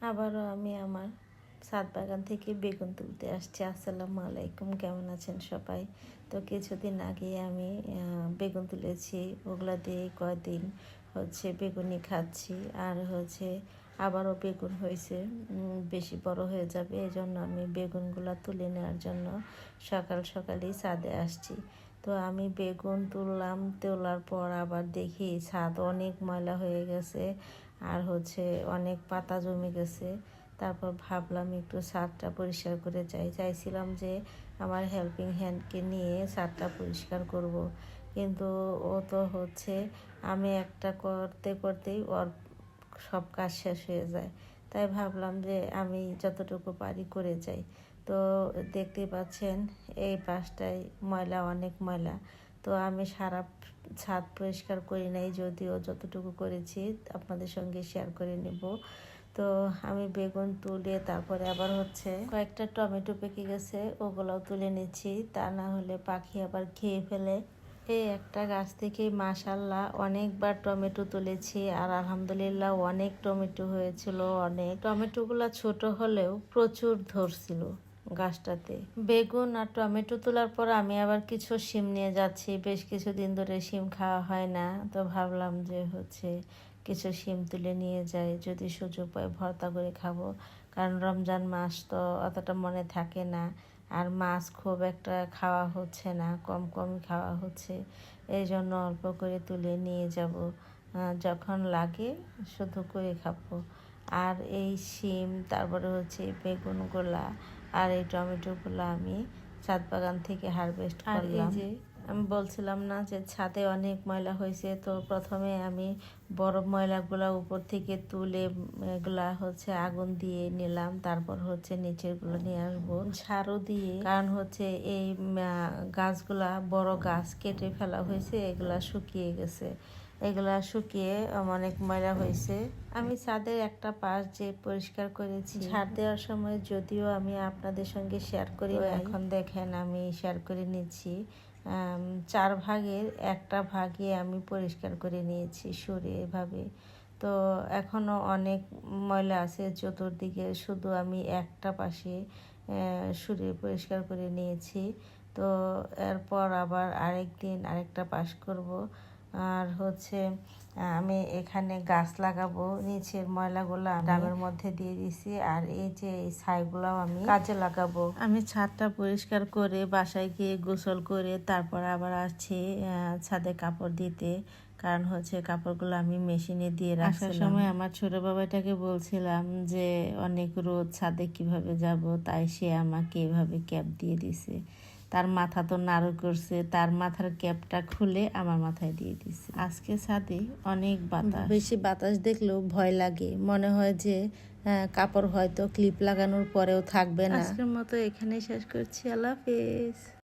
আবারও আমি আমার ছাদ বাগান থেকে বেগুন তুলতে আসছি। আসসালামু আলাইকুম, কেমন আছেন সবাই? তো কিছুদিন আগে আমি বেগুন তুলেছি, ওগুলা দিয়ে কয়দিন বেগুনি খাচ্ছি। আর আবারও বেগুন হয়েছে, বেশি বড় হয়ে যাবে, এই জন্য আমি বেগুনগুলা তুলে নেওয়ার জন্য সকাল সকালই ছাদে আসছি। তো আমি বেগুন তোলার পর আবার দেখি ছাদ অনেক ময়লা হয়ে গেছে, আর অনেক পাতা জমে গেছে। তারপর ভাবলাম একটু ছাদটা পরিষ্কার করে চাইছিলাম যে আমার হেল্পিং হ্যান্ডকে নিয়ে ছাদটা পরিষ্কার করব, কিন্তু ও তো আমি একটা করতে করতেই ওর সব কাজ শেষ হয়ে যায়। তাই ভাবলাম যে আমি যতটুকু পারি করে যাই। তো দেখতেই পাচ্ছেন এই পাশটায় ময়লা, অনেক ময়লা। তো আমি সারা ছাদ পরিষ্কার করি নাই, যদিও যতটুকু করেছি আপনাদের সঙ্গে শেয়ার করে নেব। তো আমি বেগুন তুলে তারপরে আবার কয়েকটা টমেটো পেকে গেছে, ওগুলোও তুলে নিচ্ছি, তা না হলে পাখি আবার খেয়ে ফেলে। এই একটা গাছ থেকে মাশাআল্লাহ অনেকবার টমেটো তুলেছি, আর আলহামদুলিল্লাহ অনেক টমেটো হয়েছিল। অনেক টমেটোগুলো ছোট হলেও প্রচুর ধরছিল গাছটাতে। বেগুন আর টমেটো তোলার পর আমি আবার কিছু শিম নিয়ে যাচ্ছি। বেশ কিছুদিন ধরে শিম খাওয়া হয় না, তো ভাবলাম যে কিছু শিম তুলে নিয়ে যাই, যদি সুযোগ পাই ভর্তা করে খাবো। কারণ রমজান মাস তো অতটা মনে থাকে না, আর মাছ খুব একটা খাওয়া হচ্ছে না, কম কমই খাওয়া হচ্ছে। এই জন্য অল্প করে তুলে নিয়ে যাব, যখন লাগে শুধু করে খাবো। আর এই শিম, তারপরে বেগুনগুলা আর এই টমেটোগুলো আমি ছাদ বাগান থেকে হারভেস্ট করলাম। আর এই যে আমি বলছিলাম না যে ছাদে অনেক ময়লা হয়েছে, তো প্রথমে আমি বড় ময়লাগুলো উপর থেকে তুলে এগুলা আগুন দিয়ে নিলাম। তারপর নিচেরগুলো নিয়ে আসবো ঝাড়ু দিয়ে, কারণ এই গাছগুলা বড় গাছ কেটে ফেলা হয়েছে, এগুলা শুকিয়ে গেছে। এগুলা শুকিয়ে অনেক ময়লা হয়েছে। আমি ছাদের একটা পাশ যে পরিষ্কার করেছি ঝাড় দেওয়ার সময়, যদিও আমি আপনাদের সঙ্গে শেয়ার করি না, এখন দেখেন আমি শেয়ার করে নিচ্ছি। 4 ভাগের 1টা ভাগে আমি পরিষ্কার করে নিয়েছি সরে এভাবে। তো এখনো অনেক ময়লা আছে চতুর্দিকে, শুধু আমি একটা পাশে সরে পরিষ্কার করে নিয়েছি। তো এরপর আবার আরেকদিন আরেকটা পাশ করব। আর আমি এখানে গাছ লাগাবো, নিচের ময়লাগুলো ড্রামের মধ্যে দিয়ে দিছি, আর এই যে এই ছাইগুলাও আমি কাজে লাগাবো। আমি ছাদটা পরিষ্কার করে বাসায় গিয়ে গোসল করে তারপর আবার আসছি ছাদে কাপড় দিতে, কারণ কাপড়গুলো আমি মেশিনে দিয়ে রাখার সময় আমার ছোট বাবাটাকে বলছিলাম যে অনেক রোদ, ছাদে কিভাবে যাব, তাই সে আমাকে এভাবে ক্যাপ দিয়ে দিছে। তার মাথা তো নাড়ু করছে, তার মাথার ক্যাপটা খুলে আমার মাথায় দিয়ে দিছে। আজকে ছাদে অনেক বাতাস, বেশি বাতাস দেখলেও ভয় লাগে, মনে হয় যে কাপড় হয়তো ক্লিপ লাগানোর পরেও থাকবে না। আজকের মতো এখানেই শেষ করছি, আল্লাহ হাফেজ।